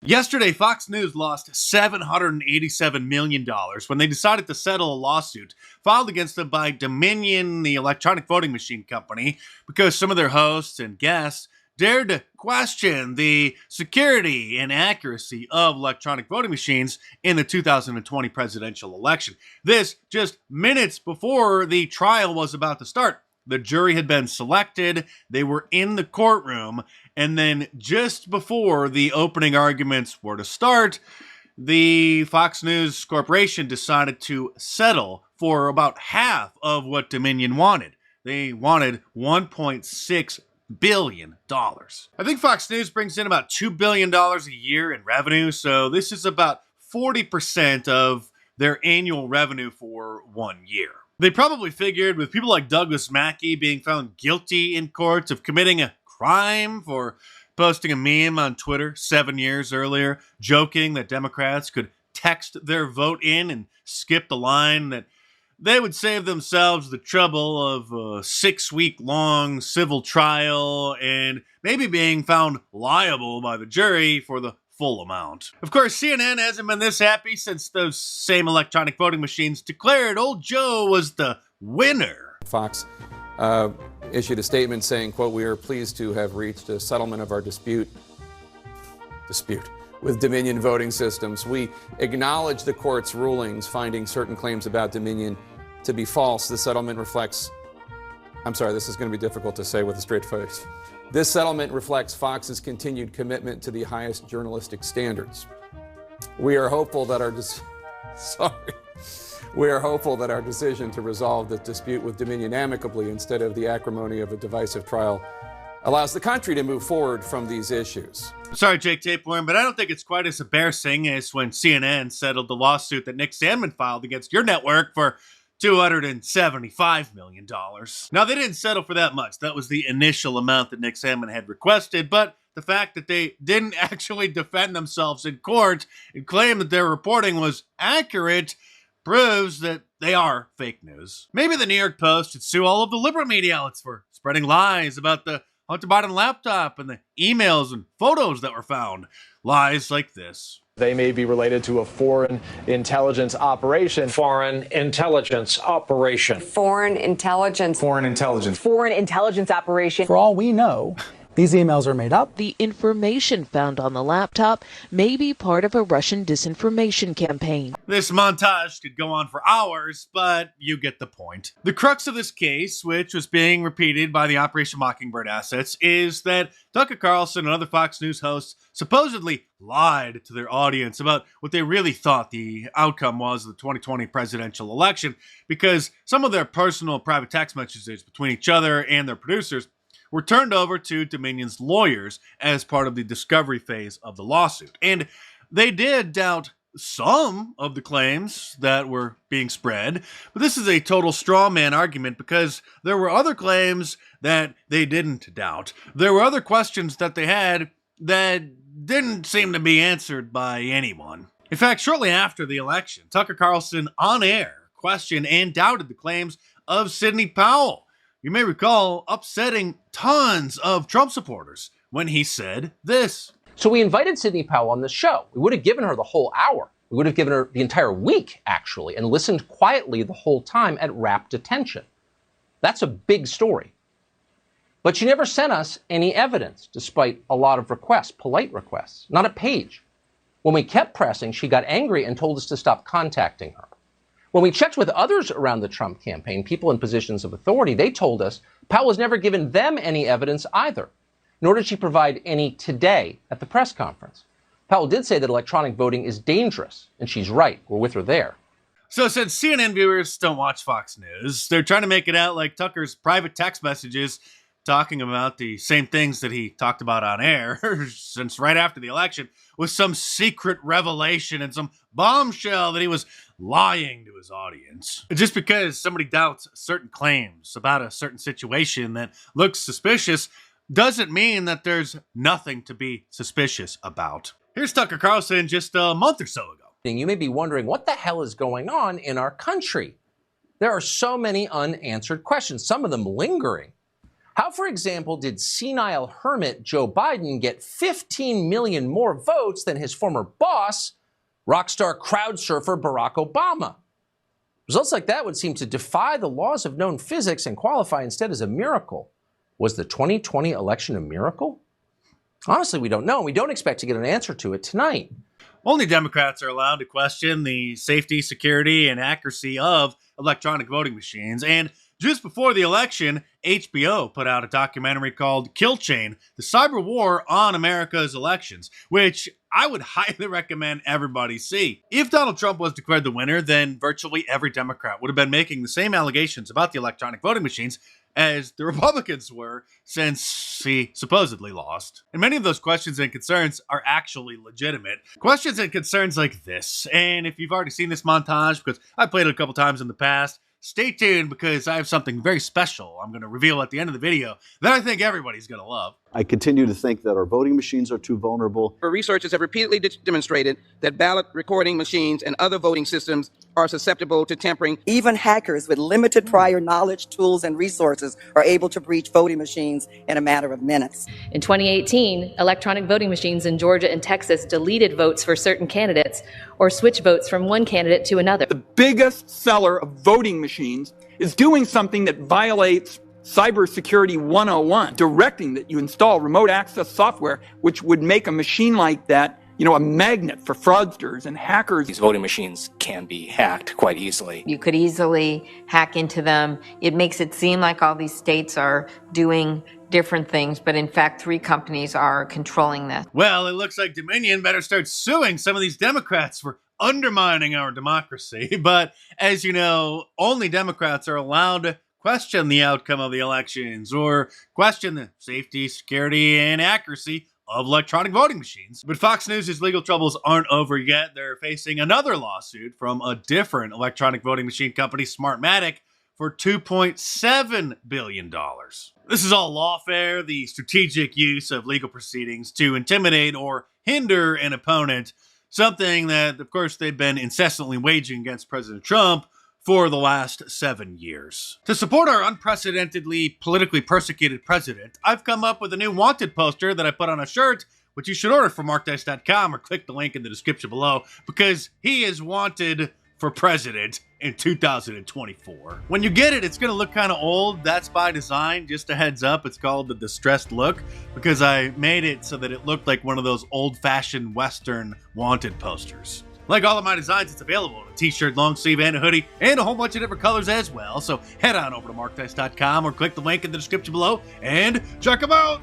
Yesterday, Fox News lost $787 million when they decided to settle a lawsuit filed against them by Dominion, the electronic voting machine company, because some of their hosts and guests dared to question the security and accuracy of electronic voting machines in the 2020 presidential election. This just minutes before the trial was about to start. The jury had been selected, they were in the courtroom, and then just before the opening arguments were to start, the Fox News Corporation decided to settle for about half of what Dominion wanted. They wanted $1.6 billion. I think Fox News brings in about $2 billion a year in revenue, so this is about 40% of their annual revenue for 1 year. They probably figured with people like Douglas Mackey being found guilty in court of committing a crime for posting a meme on Twitter 7 years earlier, joking that Democrats could text their vote in and skip the line, that they would save themselves the trouble of a 6-week-long civil trial and maybe being found liable by the jury for the full amount. Of course, CNN hasn't been this happy since those same electronic voting machines declared old Joe was the winner. Fox issued a statement saying, quote, "We are pleased to have reached a settlement of our dispute with Dominion voting systems. We acknowledge the court's rulings finding certain claims about Dominion to be false. The settlement reflects," I'm sorry, this is going to be difficult to say with a straight face. "This settlement reflects Fox's continued commitment to the highest journalistic standards. We are hopeful that our decision to resolve the dispute with Dominion amicably instead of the acrimony of a divisive trial allows the country to move forward from these issues." Sorry, Jake Tapeworm, but I don't think it's quite as embarrassing as when CNN settled the lawsuit that Nick Sandmann filed against your network for $275 million. Now, they didn't settle for that much. That was the initial amount that Nick Sandmann had requested, but the fact that they didn't actually defend themselves in court and claim that their reporting was accurate proves that they are fake news. Maybe the New York Post should sue all of the liberal media outlets for spreading lies about the Hunter Biden laptop and the emails and photos that were found. Lies like this. They may be related to a foreign intelligence operation. Foreign intelligence operation. Foreign intelligence. Foreign intelligence. Foreign intelligence operation. For all we know, these emails are made up. The information found on the laptop may be part of a Russian disinformation campaign. This montage could go on for hours, but you get the point. The crux of this case, which was being repeated by the Operation Mockingbird assets, is that Tucker Carlson and other Fox News hosts supposedly lied to their audience about what they really thought the outcome was of the 2020 presidential election, because some of their personal private text messages between each other and their producers were turned over to Dominion's lawyers as part of the discovery phase of the lawsuit. And they did doubt some of the claims that were being spread, but this is a total straw man argument because there were other claims that they didn't doubt. There were other questions that they had that didn't seem to be answered by anyone. In fact, shortly after the election, Tucker Carlson on air questioned and doubted the claims of Sidney Powell. You may recall upsetting tons of Trump supporters when he said this. So we invited Sidney Powell on the show. We would have given her the whole hour. We would have given her the entire week, actually, and listened quietly the whole time at rapt attention. That's a big story. But she never sent us any evidence, despite a lot of requests, polite requests, not a page. When we kept pressing, she got angry and told us to stop contacting her. When we checked with others around the Trump campaign, people in positions of authority, they told us Powell has never given them any evidence either, nor did she provide any today at the press conference. Powell did say that electronic voting is dangerous, and she's right. We're with her there. So since CNN viewers don't watch Fox News, they're trying to make it out like Tucker's private text messages talking about the same things that he talked about on air since right after the election was some secret revelation and some bombshell that he was lying to his audience. Just because somebody doubts certain claims about a certain situation that looks suspicious doesn't mean that there's nothing to be suspicious about. Here's Tucker Carlson just a month or so ago. You may be wondering what the hell is going on in our country. There are so many unanswered questions, some of them lingering. How, for example, did senile hermit Joe Biden get 15 million more votes than his former boss, rock star crowd surfer Barack Obama? Results like that would seem to defy the laws of known physics and qualify instead as a miracle. Was the 2020 election a miracle? Honestly, we don't know. We don't expect to get an answer to it tonight. Only Democrats are allowed to question the safety, security, and accuracy of electronic voting machines. And just before the election, HBO put out a documentary called Kill Chain, the cyber war on America's elections, which I would highly recommend everybody see. If Donald Trump was declared the winner, then virtually every Democrat would have been making the same allegations about the electronic voting machines as the Republicans were since he supposedly lost. And many of those questions and concerns are actually legitimate. Questions and concerns like this. And if you've already seen this montage, because I played it a couple times in the past, stay tuned because I have something very special I'm going to reveal at the end of the video that I think everybody's going to love. I continue to think that our voting machines are too vulnerable. Researchers have repeatedly demonstrated that ballot recording machines and other voting systems are susceptible to tampering. Even hackers with limited prior knowledge, tools, and resources are able to breach voting machines in a matter of minutes. In 2018, electronic voting machines in Georgia and Texas deleted votes for certain candidates or switched votes from one candidate to another. The biggest seller of voting machines is doing something that violates Cybersecurity 101, directing that you install remote access software, which would make a machine like that, a magnet for fraudsters and hackers. These voting machines can be hacked quite easily. You could easily hack into them. It makes it seem like all these states are doing different things, but in fact, 3 companies are controlling this. Well, it looks like Dominion better start suing some of these Democrats for undermining our democracy. But as you know, only Democrats are allowed to question the outcome of the elections or question the safety, security, and accuracy of electronic voting machines. But Fox News' legal troubles aren't over yet. They're facing another lawsuit from a different electronic voting machine company, Smartmatic, for $2.7 billion. This is all lawfare, the strategic use of legal proceedings to intimidate or hinder an opponent, something that, of course, they've been incessantly waging against President Trump for the last 7 years. To support our unprecedentedly politically persecuted president, I've come up with a new wanted poster that I put on a shirt, which you should order from markdice.com or click the link in the description below, because he is wanted for president in 2024. When you get it, it's going to look kind of old. That's by design. Just a heads up, it's called the distressed look because I made it so that it looked like one of those old-fashioned Western wanted posters. Like all of my designs, it's available in a t-shirt, long sleeve, and a hoodie, and a whole bunch of different colors as well. So head on over to markdice.com or click the link in the description below and check them out.